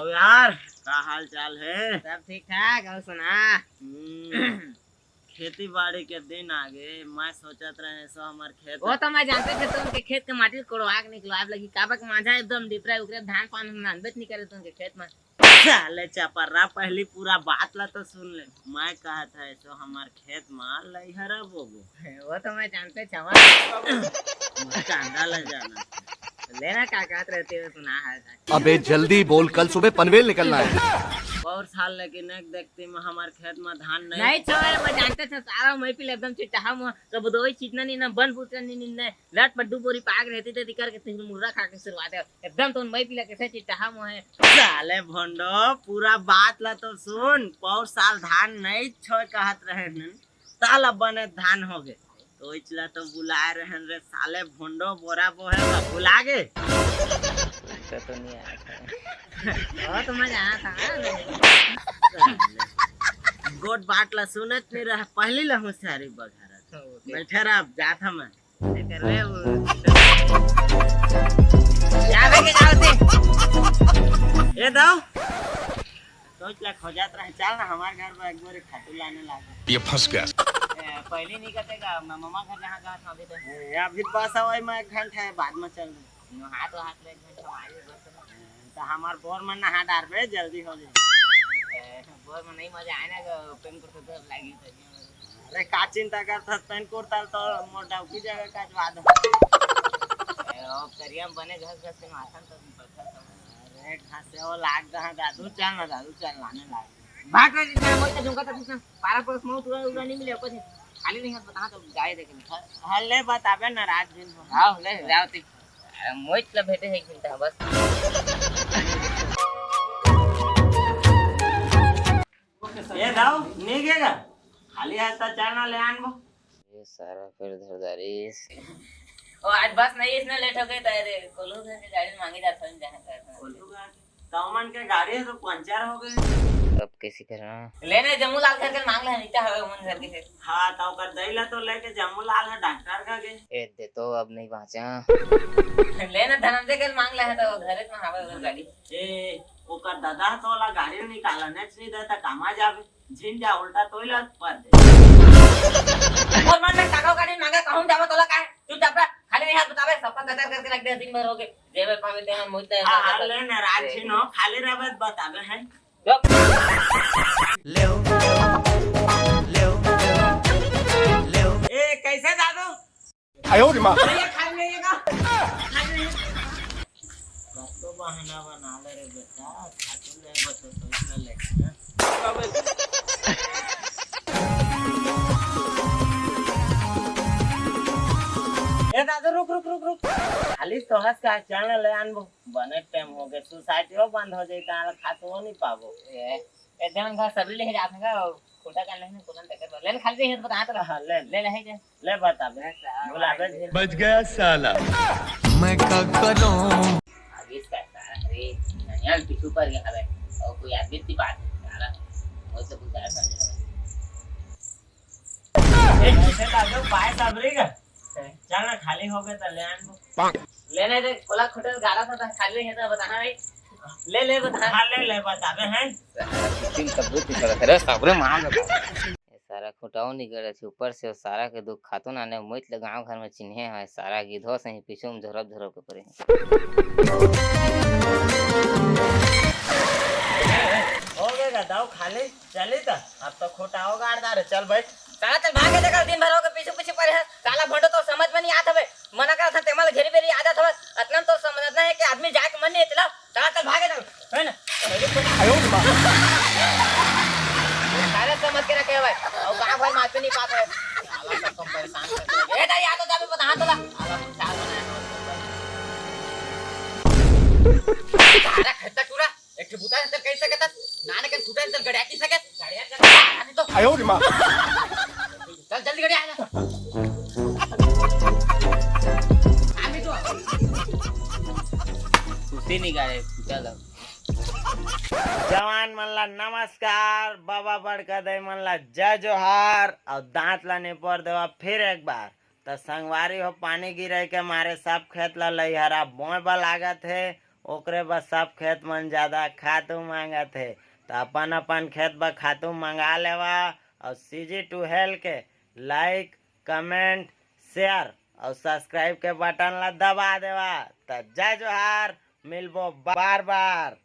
यार का हाल चाल है? सब ठीक ठाक। और सुना खेती बाड़ी के दिन आ गए, मैं सोचत रहे सो हमार खेत वो तो मैं जानते थे तो उनके खेत के माटी कोड़वा के निकलवा लगी काबक माझा एकदम डिपरा उकरे धान पान नानबेच नहीं करे तो उनके खेत में साले चपरा पहली पूरा बात ला तो सुन ले। मैं कहा था सो हमार खेत में लइहरा बोबो। वो तो मैं जानते छवा कांदा ले जाना लेना का कहत रहते हो सुना है। अबे जल्दी बोल, कल सुबह पनवेल निकलना है। और साल लेकिन एक देखती में हमार खेत में धान नहीं छोड़ मैं जानते थे सारा मैं पिले एकदम चिट्टा हम कब दो ही चीजना नहीं ना बन पूछना नहीं नहीं लट पड्डू बोरी पाग रहती थे दिकर के तीन मुर्रा खा के शुरुआत है एकदम तो मैं पिला कैसे चिट्टा हम है। साले भंडो पूरा बात ला तो सुन। पौर साल धान नहीं छोड़ कहत रहे न साल अब बने धान हो गए तो इचला तो बुलाए रहन रे साले भंडो बोरा बोहे तो बुला गे तो नहीं आया था वो तो मैं जाना था गोट बाट ला सुनत नहीं रहा पहली ला होशियारी बघारा बैठे रहा जात हम कर रहे वो जावे के जाओ ए दो सोच ला खोजात रहे चल ना हमारे घर में एक बार खाटू लाने लागे ये फंस गया। पहले नहीं कटेगा मामा घर जहाँ गया था अभी तो या फिर बस आवे मैं एक घंटा है बाद में चल हाथ हाथ ले एक घंटा आए तो हमार बोर में नहा डार बे जल्दी हो जाए बोर में नहीं मजा आए ना पेन करते तो लगी अरे का चिंता करता पेन कोरता तो मोटा की जगह का बाद अब करियम बने घस घस के माथन तो बैठा था अरे घासे वो लाग दहा दादू चल लाने लाग भाग रे जितना मोई तो झुमका था पारा पर स्मोक उड़ा नहीं मिले कुछ खाली नहीं हाथ बता तो गाय देखे हल्ले बताबे ना रात दिन हां ले जाओ ती मोई तो भेटे है चिंता बस ये दाओ नहीं गेगा खाली हाथ तो चलना ले आनबो ये सारा फिर धरदारीस ओ आज बस नहीं इसने लेट हो गई तेरे कोलू से गाड़ी मांगी जाता है जहां का कोलू गाड़ी तमन के गाड़ी है तो पंचर हो गए अब कैसे करना लेने जम्मू लाल घर के मांग ले नीचा हवे मन घर के हां तो कर दैला तो लेके जम्मू लाल है डॉक्टर का गे ए दे तो अब नहीं पहुंचा लेना धनंजय के मांग ले है तो घर में हवे उधर गाड़ी ए ओकर दादा तो वाला गाड़ी निकाला नेक्स्ट नहीं देता कामा जावे झिन जा उल्टा तोइला पर दे और मन में काका गाड़ी मांगे कहूं जावा तोला का चुपचाप खाली नहीं हाथ बतावे सपा कदर करके रख दे दिन भर हो गए जेबे पावे देना मुझते हां ले ना राज छिनो खाली रहबे बतावे हैं ले ए कैसे दादू आयो रे मां ये खाली नहीं है तो बहाना बना ले रे बेटा खाटू ले बतो तो इसने ले ए दादू रुक रुक रुक रुक खाली तोहस का चलने ले आनबो बने टाइम हो गए सोसाइटी हो बंद हो जाई काल खातो नहीं पाबो ए देन का सब ले जा सका खोटा का नहीं कुलन तक ले खाली नहीं बता तो ले ले ले ले बता बे बुलावे बच गया साला। मैं क्या करूं आगे का अरे यार पीछू पर गया है और कोई आदमी की बात सारा वो तो कुछ ऐसा नहीं ए कैसे दादू पाए सबरी का चल ना खाली हो गए तो ले आनबो लेने दे कोला खोटे गाड़ा था खाली है तो बताना भाई ले बता ले बतावे हैं तीन सबूत निकल रे सबरे मार दे सारा खोटाओ निकल छे ऊपर से सारा के दुख खातो ना ने मोइत ले गांव घर में चिन्हे है सारा गिधो से ही पीछे में झरब के पड़े हो गएगा दाऊ खाली चली तो अब तो खोटाओ गाड़दार चल भाई साला चल भागे देखा दिन भर हो के पीछे पीछे पड़े है साला भंडो तो समझ में नहीं आता है मना कर था तेमल घेरी बेरी आदत है इतना तो समझना है कि आदमी जाके मन नहीं चला साला चल भागे चल है ना आयो रे मां सारे समझ के रखे भाई और गांव भर मार पे नहीं पाता है साला सब कम परेशान करते ए दाई आ तो जाबे बता तोला साला सारा खट्टा टूरा एक बुता से कैसे कहता नाने के टूटा से गड़िया की सके गाड़िया चल तो आयो रे मां चल जल्दी गाड़ी आ जा आमी तो कुछ नहीं गाड़े चल जवान मन ला नमस्कार बाबा बड़का दे मन ला जय जोहार और दांत लाने पर देवा फिर एक बार तो संगवारी हो पानी गिरे के मारे सब खेत ला लइहरा बोए बा लागत है ओकरे बस सब खेत मन ज्यादा खातू मांगत है। तो अपन अपन खेत ब खातू मंगा लेवा और सीजी टू हेल्थ के लाइक कमेंट शेयर और सब्सक्राइब के बटन ला दबा देवा। तो जय जोहार, मिलबो बार बार।